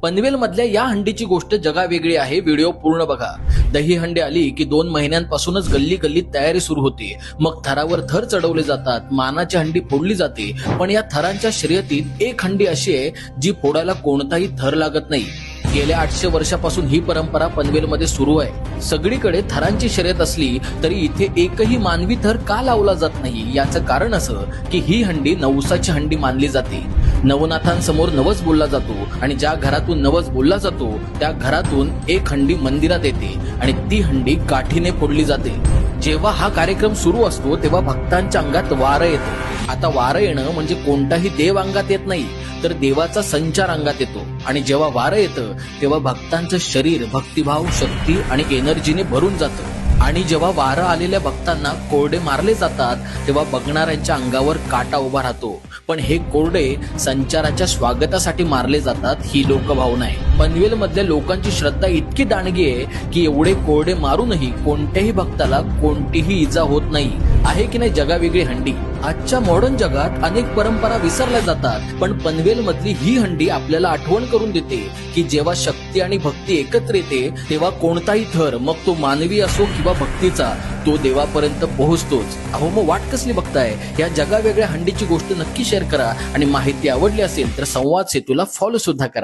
पनवेल मधल्या या हंडीची गोष्ट जगावेगळी आहे. व्हिडिओ पूर्ण बघा. दही हंडी आली की 2 महिन्यांपासूनच गल्ली गल्लीत तयारी सुरू होते. मग थरावर थर चढवले जातात, मानाची हंडी फोडली जाते. पण या थरांच्या शर्यतीत एक हंडी अशी आहे जी फोडायला कोणताही थर लागत नाही. गेल्या 800 वर्षापासून ही परंपरा पनवेलमध्ये सुरू आहे. सगळीकडे थरांची शर्यत असली तरी इथे एकही मानवी थर का लावला जात नाही याचं कारण असं की ही हंडी नवसाची हंडी मानली जाते. नवनाथांसमोर नवस बोलला जातो आणि ज्या घरातून नवस बोलला जातो त्या घरातून एक हंडी मंदिरात येते आणि ती हंडी काठीने फोडली जाते. जेव्हा हा कार्यक्रम सुरू असतो तेव्हा भक्तांच्या अंगात वारं येतं. आता वारं येणं म्हणजे कोणताही देव अंगात येत नाही तर देवाचा संचार अंगात येतो. आणि जेव्हा वारं येतं तेव्हा भक्तांचं शरीर भक्तिभाव, शक्ती आणि एनर्जीने भरून जातं. आणि जेव्हा वारं आलेल्या भक्तांना कोरडे मारले जातात तेव्हा बघणाऱ्यांच्या अंगावर काटा उभा राहतो. पण हे कोरडे संचाराच्या स्वागतासाठी मारले जातात ही लोकभावना आहे. पनवेल मधल्या लोकांची श्रद्धा इतकी दांडगी आहे की एवढे कोरडे मारूनही कोणत्याही भक्ताला कोणतीही इजा होत नाही. आहे की नाही जगावेगळी हंडी. आजच्या मॉडर्न जगात अनेक परंपरा विसरल्या जातात पण पनवेल मधली ही हंडी आपल्याला आठवण करून देते की जेव्हा शक्ती आणि भक्ती एकत्र येते तेव्हा कोणताही थर, मग तो मानवी असो किंवा भक्तीचा, तो देवापर्यंत पोहोचतोच. अहो मग वाट कसली बघताय? या जगावेगळ्या हंडीची गोष्ट नक्की शेअर करा आणि माहिती आवडली असेल तर संवाद सेतूला फॉलो सुद्धा करा.